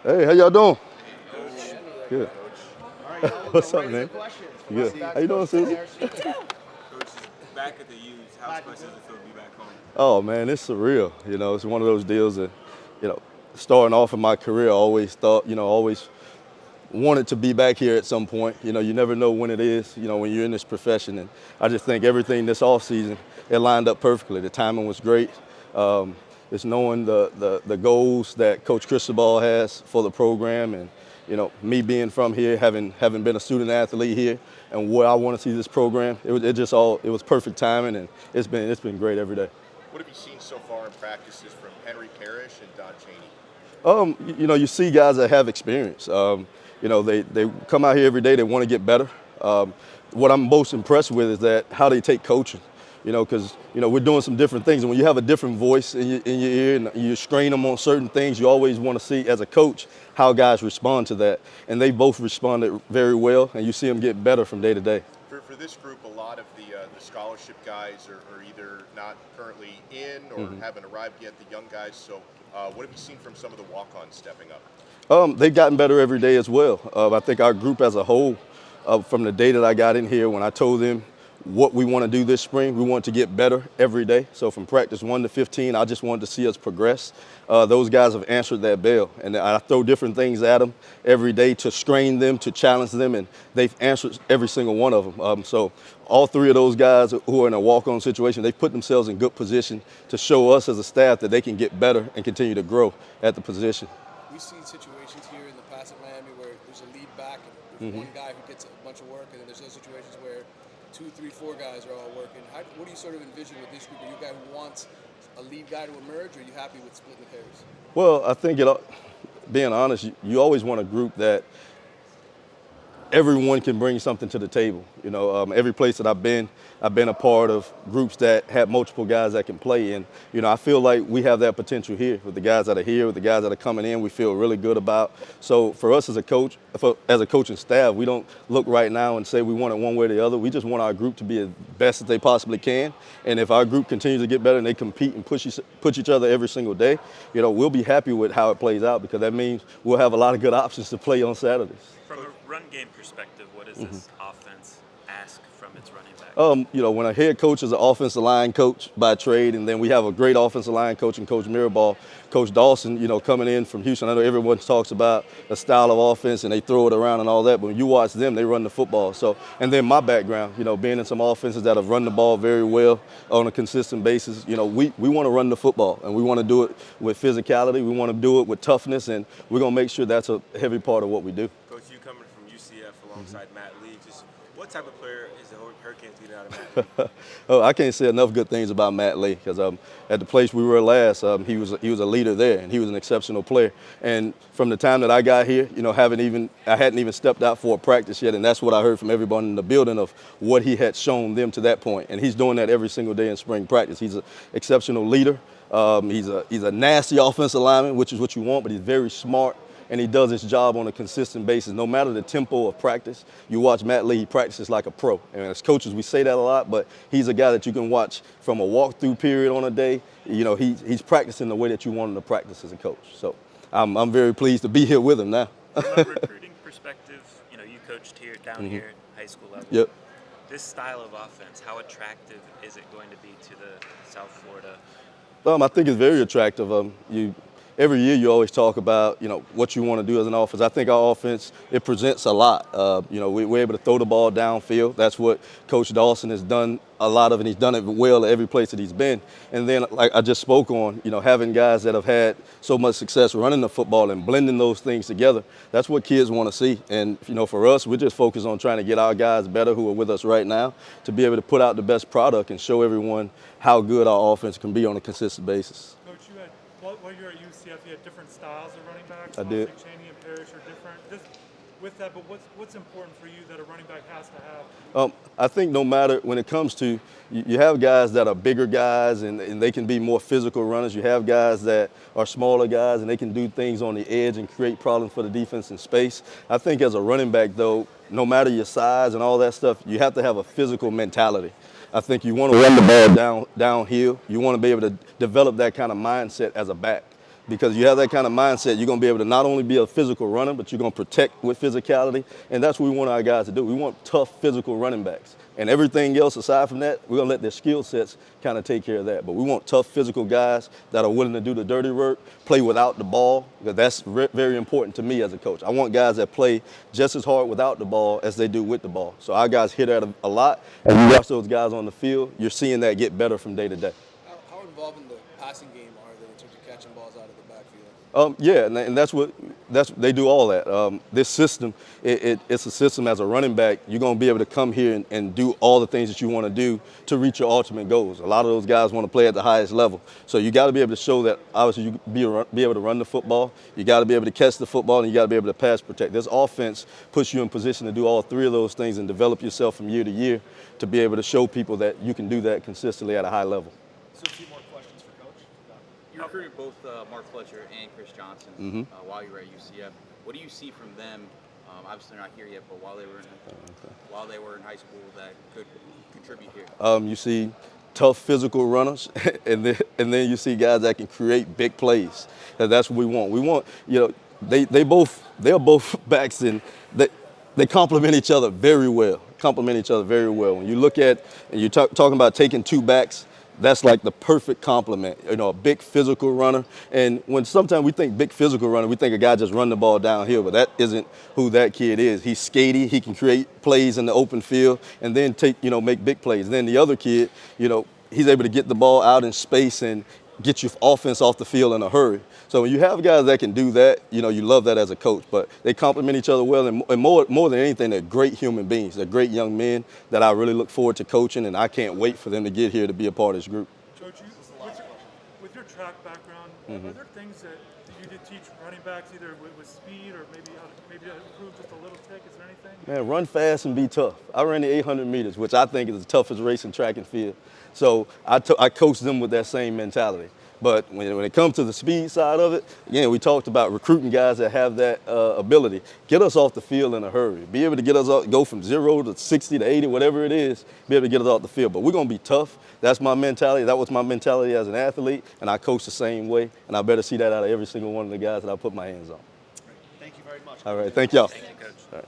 Hey, how y'all doing? Good. All right, y'all, we'll What's go up, right man? into questions. Good. Back How to you doing, Coach Susan? Harris. Coach is back at the U's. How special does it feel to be back home? Oh man, it's surreal. It's one of those deals that, you know, starting off in my career, I always thought, always wanted to be back here at some point. You never know when it is, when you're in this profession. And I just think everything this off season, it lined up perfectly. The timing was great. Um, it's knowing the goals that Coach Cristobal has for the program, and me being from here, having been a student athlete here, and where I want to see this program. It was perfect timing, and it's been great every day. What have you seen so far in practices from Henry Parrish and Don Chaney? You see guys that have experience. They come out here every day. They want to get better. What I'm most impressed with is that how they take coaching. Because we're doing some different things, and when you have a different voice in your ear and you strain them on certain things, you always want to see as a coach how guys respond to that. And they both responded very well, and you see them get better from day to day. For this group, a lot of the scholarship guys are either not currently in or haven't arrived yet, the young guys. So what have you seen from some of the walk-ons stepping up? They've gotten better every day as well. I think our group as a whole, from the day that I got in here, when I told them what we want to do this spring, we want to get better every day. So from practice 1 to 15, I just wanted to see us progress. Those guys have answered that bell, and I throw different things at them every day to strain them, to challenge them, and they've answered every single one of them. So all three of those guys who are in a walk-on situation, they've put themselves in good position to show us as a staff that they can get better and continue to grow at the position. We've seen situations here in the past at Miami where there's a lead back and there's one guy who gets a bunch of work, and then there's those situations where 2, 3, 4 guys are all working. What do you sort of envision with this group? Are you a guy who wants a lead guy to emerge, or are you happy with splitting the carries? Well, I think, being honest, you always want a group that everyone can bring something to the table. Every place that I've been a part of groups that have multiple guys that can play. And, I feel like we have that potential here with the guys that are here, with the guys that are coming in, we feel really good about. So for us as a coach, as a coaching staff, we don't look right now and say we want it one way or the other. We just want our group to be as best as they possibly can. And if our group continues to get better and they compete and push each other every single day, we'll be happy with how it plays out, because that means we'll have a lot of good options to play on Saturdays. From a run game perspective, what does this offense ask from its running back? When a head coach is an offensive line coach by trade, and then we have a great offensive line coach in Coach Mirabal, Coach Dawson, coming in from Houston. I know everyone talks about a style of offense and they throw it around and all that, but when you watch them, they run the football. So, and then my background, being in some offenses that have run the ball very well on a consistent basis, we want to run the football, and we want to do it with physicality. We want to do it with toughness, and we're going to make sure that's a heavy part of what we do. Coach, you coming from UCF alongside Matt Lee, just what type of player is the Hurricanes getting out of Matt Lee? I can't say enough good things about Matt Lee, because at the place we were last, he was a leader there, and he was an exceptional player. And from the time that I got here, I hadn't even stepped out for a practice yet, and that's what I heard from everyone in the building of what he had shown them to that point. And he's doing that every single day in spring practice. He's an exceptional leader. He's a nasty offensive lineman, which is what you want, but he's very smart. And he does his job on a consistent basis. No matter the tempo of practice, you watch Matt Lee, he practices like a pro. And as coaches, we say that a lot, but he's a guy that you can watch from a walkthrough period on a day. He's practicing the way that you want him to practice as a coach. So I'm very pleased to be here with him now. From a recruiting perspective, you coached here, down here, high school level. Yep. This style of offense, how attractive is it going to be to the South Florida? I think it's very attractive. Every year you always talk about, what you want to do as an offense. I think our offense, it presents a lot. We're able to throw the ball downfield. That's what Coach Dawson has done a lot of, and he's done it well at every place that he's been. And then, like I just spoke on, having guys that have had so much success running the football and blending those things together, that's what kids want to see. And, for us, we're just focused on trying to get our guys better who are with us right now to be able to put out the best product and show everyone how good our offense can be on a consistent basis. Coach, while you were at UCF, you had different styles of running backs. I did. Chaney and Parrish are different. With that, but what's important for you that a running back has to have? I think no matter, when it comes to, you have guys that are bigger guys and they can be more physical runners. You have guys that are smaller guys and they can do things on the edge and create problems for the defense in space. I think as a running back, though, no matter your size and all that stuff, you have to have a physical mentality. I think you want to run the ball downhill. You want to be able to develop that kind of mindset as a back. because you have that kind of mindset, you're going to be able to not only be a physical runner, but you're going to protect with physicality. And that's what we want our guys to do. We want tough physical running backs. And everything else aside from that, we're going to let their skill sets kind of take care of that. But we want tough physical guys that are willing to do the dirty work, play without the ball, because that's very important to me as a coach. I want guys that play just as hard without the ball as they do with the ball. So our guys hit at a lot. And you watch those guys on the field, you're seeing that get better from day to day. How involved in the passing game are they in terms of catching balls out of the backfield? Yeah, and they do all that. This system, it's a system as a running back. You're going to be able to come here and do all the things that you want to do to reach your ultimate goals. A lot of those guys want to play at the highest level. So you got to be able to show that obviously you be able to run the football. You got to be able to catch the football, and you got to be able to pass protect. This offense puts you in position to do all three of those things and develop yourself from year to year to be able to show people that you can do that consistently at a high level. So, a few more questions for Coach. You recruited both Mark Fletcher and Chris Johnson while you were at UCF. What do you see from them? Obviously, they're not here yet, but while they were in high school, that could contribute here. You see tough physical runners, and then you see guys that can create big plays. And that's what we want. We want, they're both backs, and they complement each other very well. When you look at, and you're talking about taking two backs, that's like the perfect complement, a big physical runner. And when sometimes we think big physical runner, we think a guy just run the ball downhill, but that isn't who that kid is. He's skatey, he can create plays in the open field and then make big plays. And then the other kid, he's able to get the ball out in space and get your offense off the field in a hurry. So when you have guys that can do that, you love that as a coach. But they complement each other well, and more than anything, they're great human beings. They're great young men that I really look forward to coaching, and I can't wait for them to get here to be a part of this group. Coach, with your track background, are there things that you did teach running backs, either with speed or maybe to improve just a little tick? Is there anything? Man, run fast and be tough. I ran the 800 meters, which I think is the toughest race in track and field. So I coached them with that same mentality. But when it comes to the speed side of it, again, we talked about recruiting guys that have that ability. Get us off the field in a hurry. Be able to get us go from 0 to 60 to 80, whatever it is, be able to get us off the field. But we're going to be tough. That's my mentality. That was my mentality as an athlete, and I coach the same way. And I better see that out of every single one of the guys that I put my hands on. Thank you very much. All right, thank y'all. Thank you, Coach. All right.